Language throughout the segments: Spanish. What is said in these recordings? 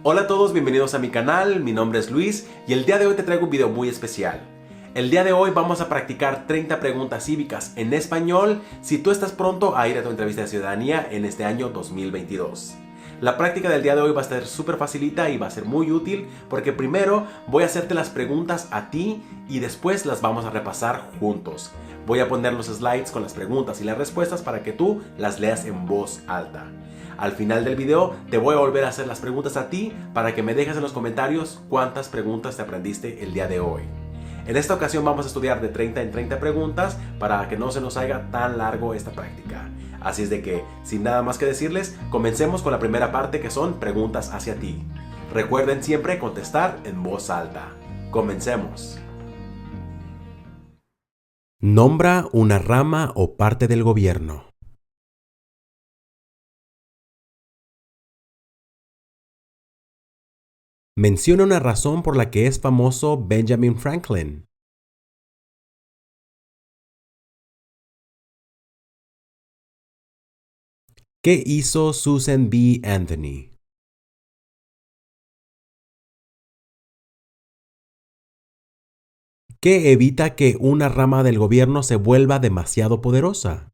Hola a todos, bienvenidos a mi canal, mi nombre es Luis y el día de hoy te traigo un video muy especial. El día de hoy vamos a practicar 30 preguntas cívicas en español si tú estás pronto a ir a tu entrevista de ciudadanía en este año 2022. La práctica del día de hoy va a ser súper facilita y va a ser muy útil porque primero voy a hacerte las preguntas a ti y después las vamos a repasar juntos. Voy a poner los slides con las preguntas y las respuestas para que tú las leas en voz alta. Al final del video te voy a volver a hacer las preguntas a ti para que me dejes en los comentarios cuántas preguntas te aprendiste el día de hoy. En esta ocasión vamos a estudiar de 30 en 30 preguntas para que no se nos haga tan largo esta práctica. Así es de que, sin nada más que decirles, comencemos con la primera parte que son preguntas hacia ti. Recuerden siempre contestar en voz alta. Comencemos. Nombra una rama o parte del gobierno. Menciona una razón por la que es famoso Benjamin Franklin. ¿Qué hizo Susan B. Anthony? ¿Qué evita que una rama del gobierno se vuelva demasiado poderosa?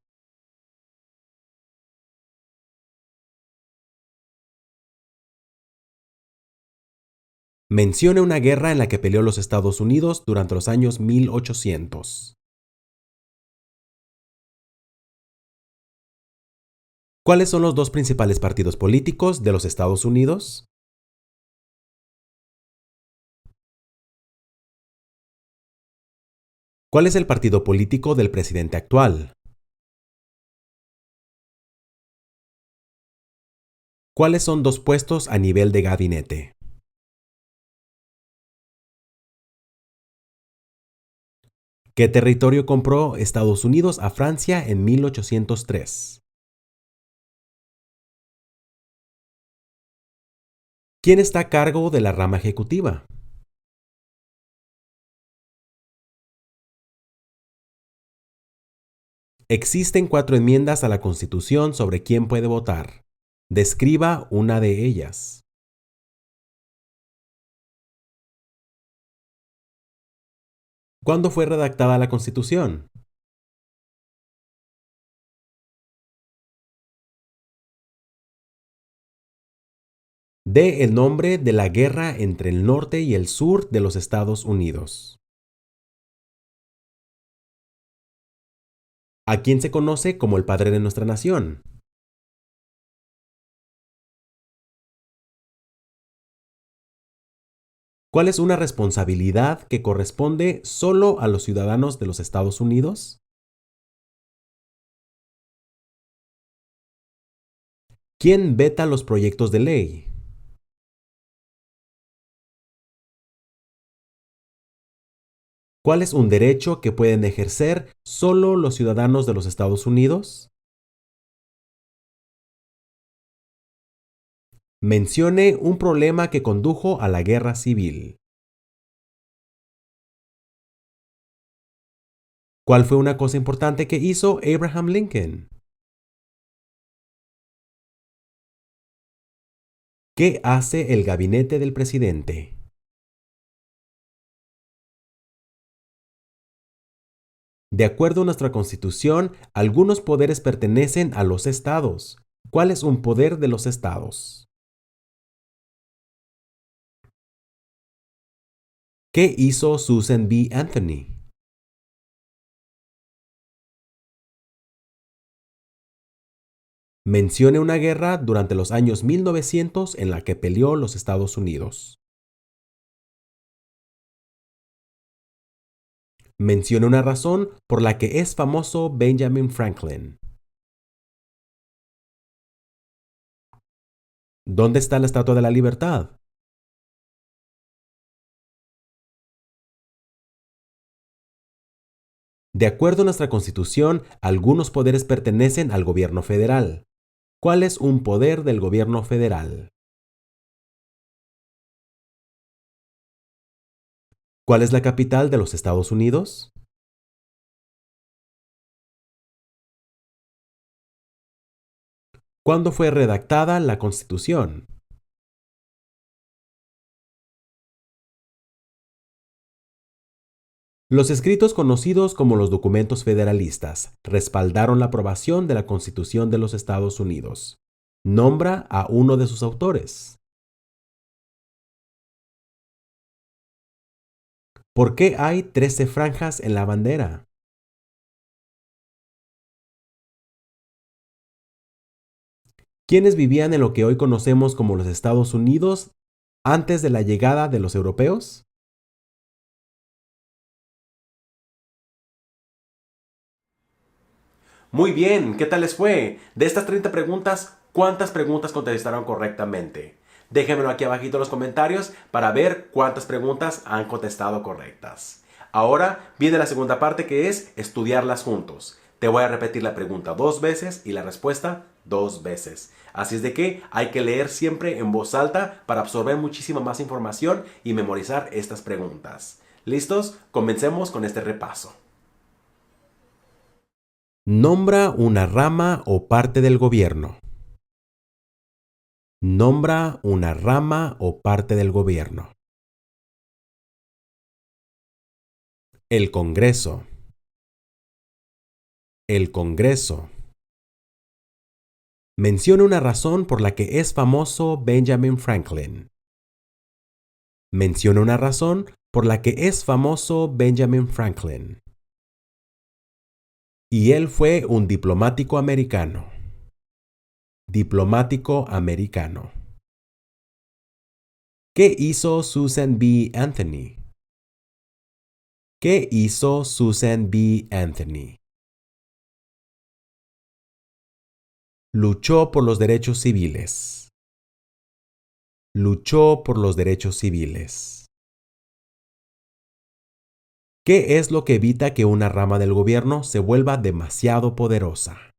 Menciona una guerra en la que peleó los Estados Unidos durante los años 1800. ¿Cuáles son los dos principales partidos políticos de los Estados Unidos? ¿Cuál es el partido político del presidente actual? ¿Cuáles son dos puestos a nivel de gabinete? ¿Qué territorio compró Estados Unidos a Francia en 1803? ¿Quién está a cargo de la rama ejecutiva? Existen 4 enmiendas a la Constitución sobre quién puede votar. Describa una de ellas. ¿Cuándo fue redactada la Constitución? Dé el nombre de la guerra entre el norte y el sur de los Estados Unidos. ¿A quién se conoce como el padre de nuestra nación? ¿Cuál es una responsabilidad que corresponde solo a los ciudadanos de los Estados Unidos? ¿Quién veta los proyectos de ley? ¿Cuál es un derecho que pueden ejercer solo los ciudadanos de los Estados Unidos? Mencione un problema que condujo a la guerra civil. ¿Cuál fue una cosa importante que hizo Abraham Lincoln? ¿Qué hace el gabinete del presidente? De acuerdo a nuestra Constitución, algunos poderes pertenecen a los estados. ¿Cuál es un poder de los estados? ¿Qué hizo Susan B. Anthony? Mencione una guerra durante los años 1900 en la que peleó los Estados Unidos. Mencione una razón por la que es famoso Benjamin Franklin. ¿Dónde está la Estatua de la Libertad? De acuerdo a nuestra Constitución, algunos poderes pertenecen al gobierno federal. ¿Cuál es un poder del gobierno federal? ¿Cuál es la capital de los Estados Unidos? ¿Cuándo fue redactada la Constitución? Los escritos conocidos como los documentos federalistas respaldaron la aprobación de la Constitución de los Estados Unidos. Nombra a uno de sus autores. ¿Por qué hay 13 franjas en la bandera? ¿Quiénes vivían en lo que hoy conocemos como los Estados Unidos antes de la llegada de los europeos? Muy bien, ¿qué tal les fue? De estas 30 preguntas, ¿cuántas preguntas contestaron correctamente? Déjenmelo aquí abajito en los comentarios para ver cuántas preguntas han contestado correctas. Ahora viene la segunda parte, que es estudiarlas juntos. Te voy a repetir la pregunta 2 veces y la respuesta 2 veces. Así es de que hay que leer siempre en voz alta para absorber muchísima más información y memorizar estas preguntas. ¿Listos? Comencemos con este repaso. Nombra una rama o parte del gobierno. Nombra una rama o parte del gobierno. El Congreso. El Congreso. Menciona una razón por la que es famoso Benjamin Franklin. Menciona una razón por la que es famoso Benjamin Franklin. Y él fue un diplomático americano. Diplomático americano. ¿Qué hizo Susan B. Anthony? ¿Qué hizo Susan B. Anthony? Luchó por los derechos civiles. Luchó por los derechos civiles. ¿Qué es lo que evita que una rama del gobierno se vuelva demasiado poderosa?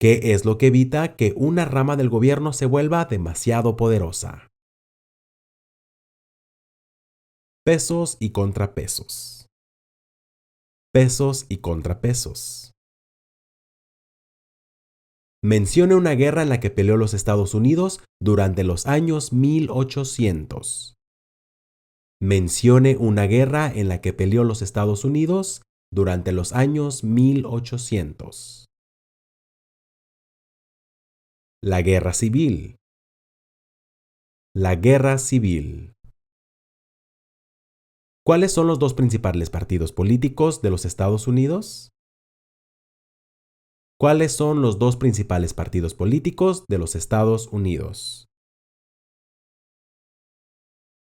¿Qué es lo que evita que una rama del gobierno se vuelva demasiado poderosa? Pesos y contrapesos. Pesos y contrapesos. Menciona una guerra en la que peleó los Estados Unidos durante los años 1800. Mencione una guerra en la que peleó los Estados Unidos durante los años 1800. La Guerra Civil. La Guerra Civil. ¿Cuáles son los dos principales partidos políticos de los Estados Unidos? ¿Cuáles son los dos principales partidos políticos de los Estados Unidos?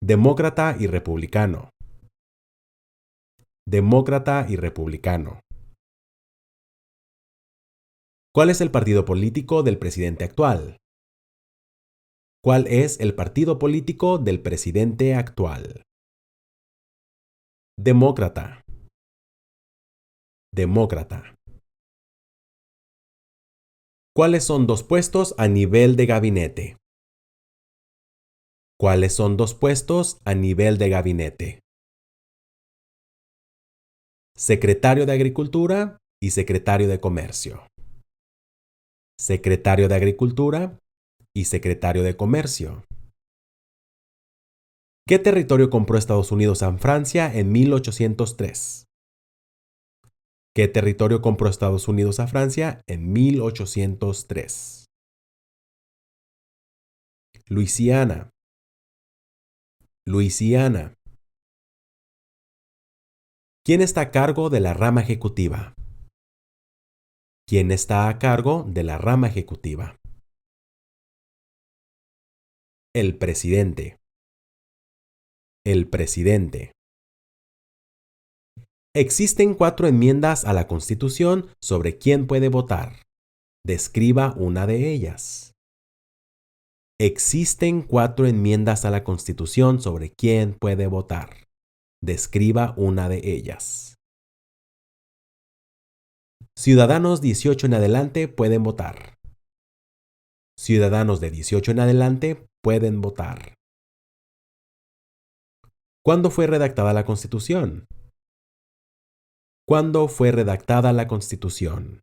Demócrata y republicano. Demócrata y republicano. ¿Cuál es el partido político del presidente actual? ¿Cuál es el partido político del presidente actual? Demócrata. Demócrata. ¿Cuáles son dos puestos a nivel de gabinete? ¿Cuáles son dos puestos a nivel de gabinete? Secretario de Agricultura y Secretario de Comercio. Secretario de Agricultura y Secretario de Comercio. ¿Qué territorio compró Estados Unidos a Francia en 1803? ¿Qué territorio compró Estados Unidos a Francia en 1803? Luisiana. Luisiana. ¿Quién está a cargo de la rama ejecutiva? ¿Quién está a cargo de la rama ejecutiva? El presidente. El presidente. Existen 4 enmiendas a la Constitución sobre quién puede votar. Describa una de ellas. Existen 4 enmiendas a la Constitución sobre quién puede votar. Describa una de ellas. Ciudadanos 18 en adelante pueden votar. Ciudadanos de 18 en adelante pueden votar. ¿Cuándo fue redactada la Constitución? ¿Cuándo fue redactada la Constitución?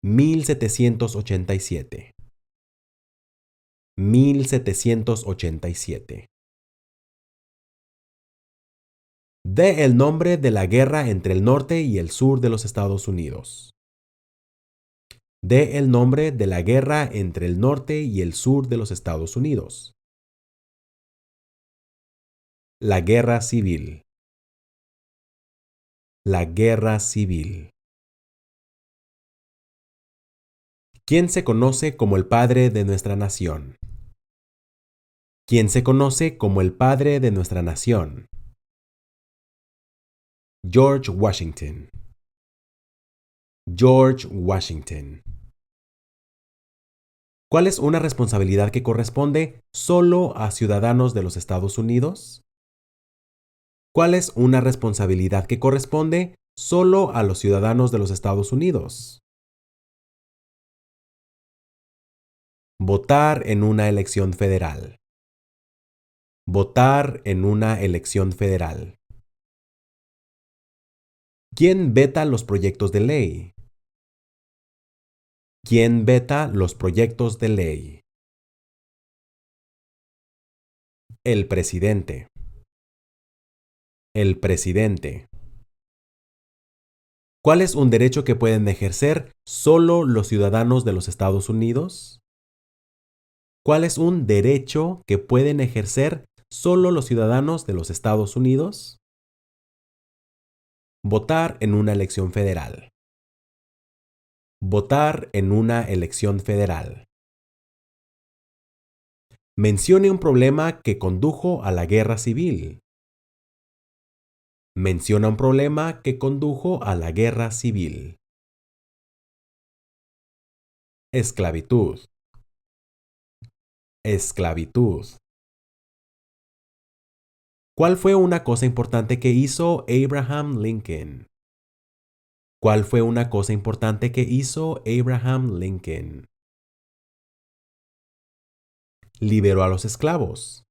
1787. 1787. Dé el nombre de la guerra entre el norte y el sur de los Estados Unidos. Dé el nombre de la guerra entre el norte y el sur de los Estados Unidos. La guerra civil. La guerra civil. ¿Quién se conoce como el padre de nuestra nación? ¿Quién se conoce como el padre de nuestra nación? George Washington. George Washington. ¿Cuál es una responsabilidad que corresponde solo a ciudadanos de los Estados Unidos? ¿Cuál es una responsabilidad que corresponde solo a los ciudadanos de los Estados Unidos? Votar en una elección federal. Votar en una elección federal. ¿Quién veta los proyectos de ley? ¿Quién veta los proyectos de ley? El presidente. El presidente. ¿Cuál es un derecho que pueden ejercer solo los ciudadanos de los Estados Unidos? ¿Cuál es un derecho que pueden ejercer solo los ciudadanos de los Estados Unidos? Votar en una elección federal. Votar en una elección federal. Mencione un problema que condujo a la guerra civil. Menciona un problema que condujo a la guerra civil. Esclavitud. Esclavitud. ¿Cuál fue una cosa importante que hizo Abraham Lincoln? ¿Cuál fue una cosa importante que hizo Abraham Lincoln? Liberó a los esclavos.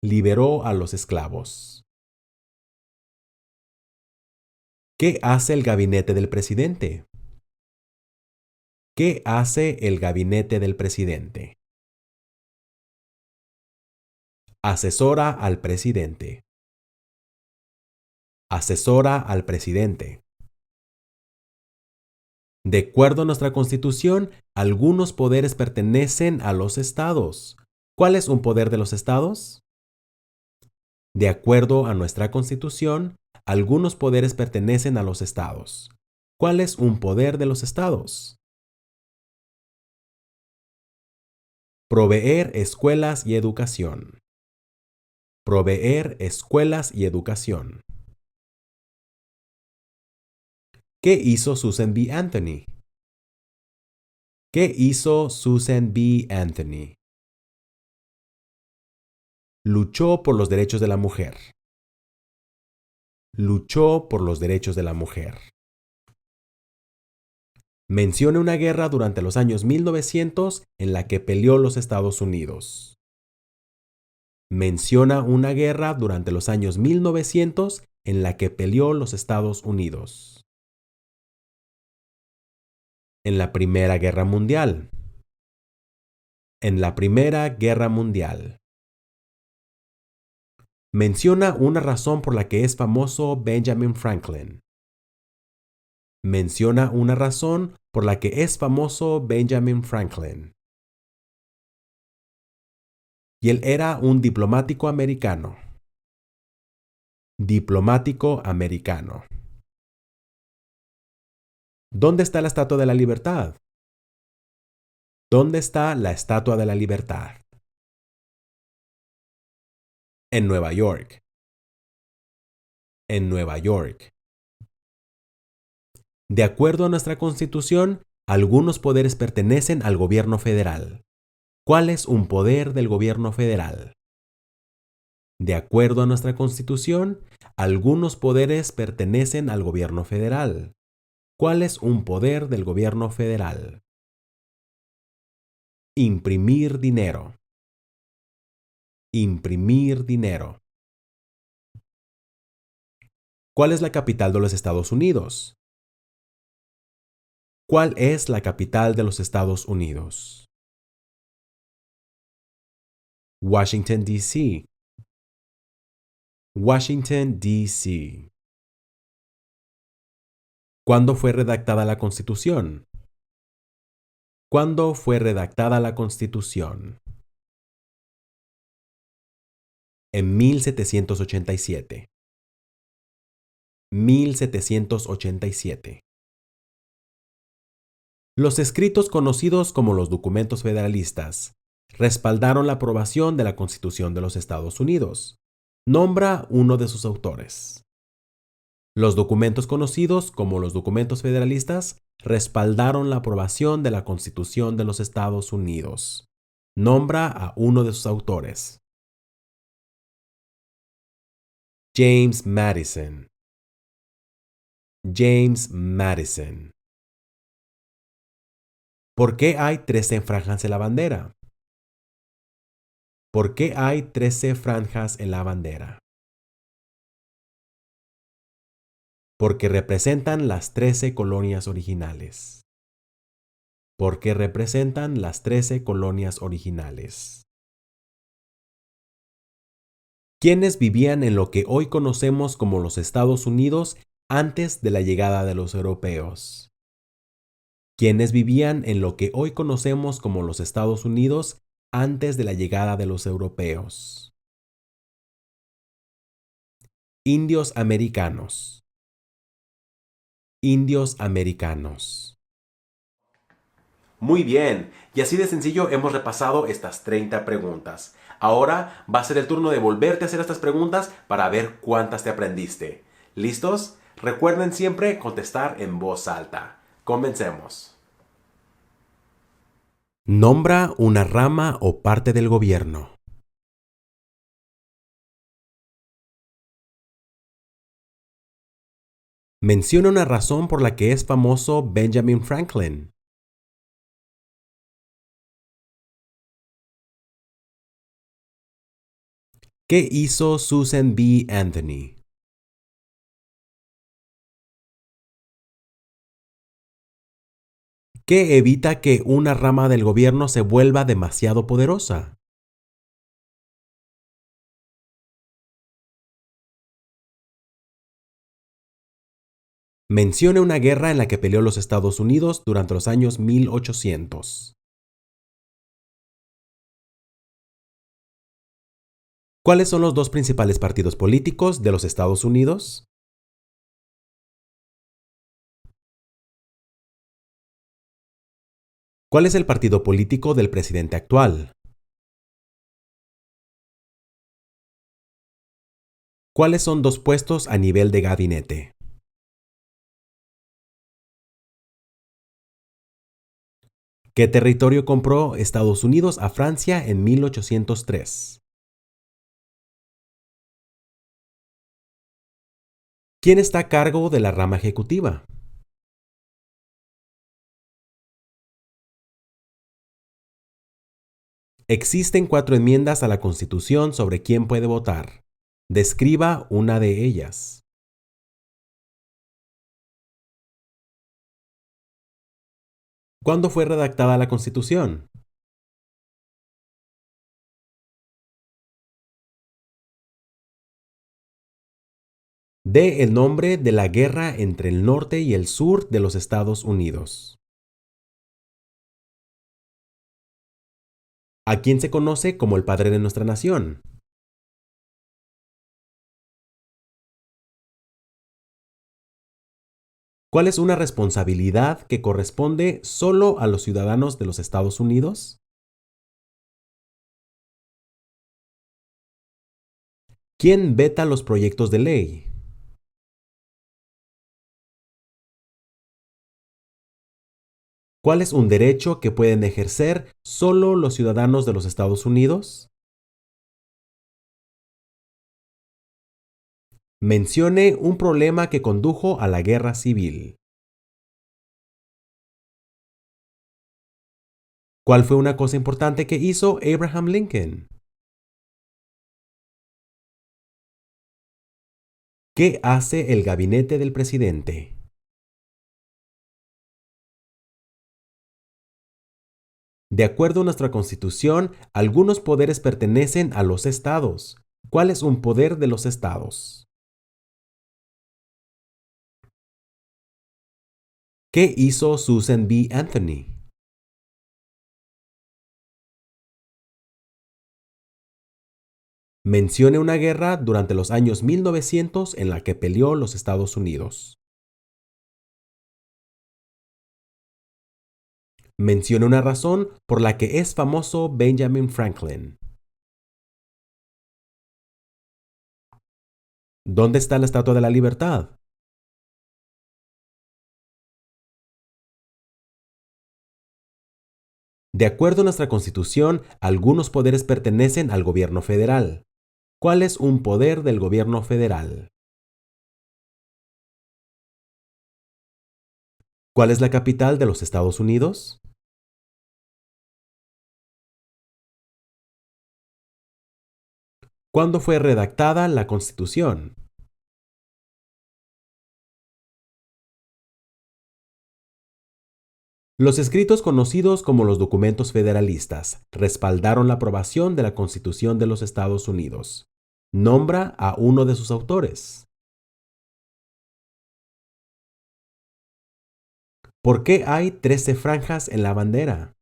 Liberó a los esclavos. ¿Qué hace el gabinete del presidente? ¿Qué hace el gabinete del presidente? Asesora al presidente. Asesora al presidente. De acuerdo a nuestra Constitución, algunos poderes pertenecen a los estados. ¿Cuál es un poder de los estados? De acuerdo a nuestra Constitución, algunos poderes pertenecen a los estados. ¿Cuál es un poder de los estados? Proveer escuelas y educación. Proveer escuelas y educación. ¿Qué hizo Susan B. Anthony? ¿Qué hizo Susan B. Anthony? Luchó por los derechos de la mujer. Luchó por los derechos de la mujer. Mencione una guerra durante los años 1900 en la que peleó los Estados Unidos. Menciona una guerra durante los años 1900 en la que peleó los Estados Unidos. En la Primera Guerra Mundial. En la Primera Guerra Mundial. Menciona una razón por la que es famoso Benjamin Franklin. Menciona una razón por la que es famoso Benjamin Franklin. Y él era un diplomático americano. Diplomático americano. ¿Dónde está la Estatua de la Libertad? ¿Dónde está la Estatua de la Libertad? En Nueva York. En Nueva York. De acuerdo a nuestra Constitución, algunos poderes pertenecen al gobierno federal. ¿Cuál es un poder del gobierno federal? De acuerdo a nuestra Constitución, algunos poderes pertenecen al gobierno federal. ¿Cuál es un poder del gobierno federal? Imprimir dinero. Imprimir dinero. ¿Cuál es la capital de los Estados Unidos? ¿Cuál es la capital de los Estados Unidos? Washington, D.C. Washington, D.C. ¿Cuándo fue redactada la Constitución? ¿Cuándo fue redactada la Constitución? En 1787. 1787. Los escritos conocidos como los documentos federalistas respaldaron la aprobación de la Constitución de los Estados Unidos. Nombra uno de sus autores. Los documentos conocidos como los documentos federalistas respaldaron la aprobación de la Constitución de los Estados Unidos. Nombra a uno de sus autores. James Madison. James Madison. ¿Por qué hay 13 franjas en la bandera? ¿Por qué hay 13 franjas en la bandera? Porque representan las 13 colonias originales. Porque representan las 13 colonias originales. ¿Quiénes vivían en lo que hoy conocemos como los Estados Unidos antes de la llegada de los europeos? ¿Quiénes vivían en lo que hoy conocemos como los Estados Unidos antes de la llegada de los europeos? Indios americanos. Indios americanos. Muy bien, y así de sencillo hemos repasado estas 30 preguntas. Ahora va a ser el turno de volverte a hacer estas preguntas para ver cuántas te aprendiste. ¿Listos? Recuerden siempre contestar en voz alta. Comencemos. Nombra una rama o parte del gobierno. Menciona una razón por la que es famoso Benjamin Franklin. ¿Qué hizo Susan B. Anthony? ¿Qué evita que una rama del gobierno se vuelva demasiado poderosa? Menciona una guerra en la que peleó los Estados Unidos durante los años 1800. ¿Cuáles son los dos principales partidos políticos de los Estados Unidos? ¿Cuál es el partido político del presidente actual? ¿Cuáles son dos puestos a nivel de gabinete? ¿Qué territorio compró Estados Unidos a Francia en 1803? ¿Quién está a cargo de la rama ejecutiva? Existen 4 enmiendas a la Constitución sobre quién puede votar. Describa una de ellas. ¿Cuándo fue redactada la Constitución? Dé el nombre de la guerra entre el norte y el sur de los Estados Unidos. ¿A quién se conoce como el padre de nuestra nación? ¿Cuál es una responsabilidad que corresponde solo a los ciudadanos de los Estados Unidos? ¿Quién veta los proyectos de ley? ¿Cuál es un derecho que pueden ejercer solo los ciudadanos de los Estados Unidos? Mencione un problema que condujo a la guerra civil. ¿Cuál fue una cosa importante que hizo Abraham Lincoln? ¿Qué hace el gabinete del presidente? De acuerdo a nuestra Constitución, algunos poderes pertenecen a los estados. ¿Cuál es un poder de los estados? ¿Qué hizo Susan B. Anthony? Mencione una guerra durante los años 1900 en la que peleó los Estados Unidos. Mencione una razón por la que es famoso Benjamin Franklin. ¿Dónde está la Estatua de la Libertad? De acuerdo a nuestra Constitución, algunos poderes pertenecen al gobierno federal. ¿Cuál es un poder del gobierno federal? ¿Cuál es la capital de los Estados Unidos? ¿Cuándo fue redactada la Constitución? Los escritos conocidos como los documentos federalistas respaldaron la aprobación de la Constitución de los Estados Unidos. Nombra a uno de sus autores. ¿Por qué hay 13 franjas en la bandera?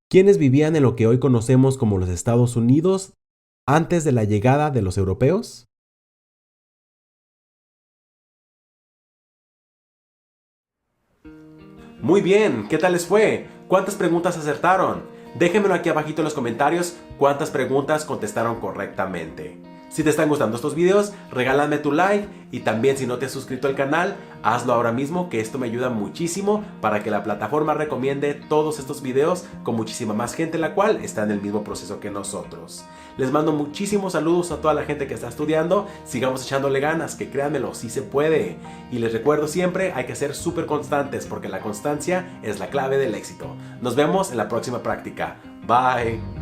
¿Quiénes vivían en lo que hoy conocemos como los Estados Unidos antes de la llegada de los europeos? Muy bien, ¿qué tal les fue? ¿Cuántas preguntas acertaron? Déjenmelo aquí abajito en los comentarios cuántas preguntas contestaron correctamente. Si te están gustando estos videos, regálame tu like y también si no te has suscrito al canal, hazlo ahora mismo que esto me ayuda muchísimo para que la plataforma recomiende todos estos videos con muchísima más gente la cual está en el mismo proceso que nosotros. Les mando muchísimos saludos a toda la gente que está estudiando, sigamos echándole ganas, que créanmelo, sí se puede. Y les recuerdo siempre, hay que ser súper constantes porque la constancia es la clave del éxito. Nos vemos en la próxima práctica. Bye.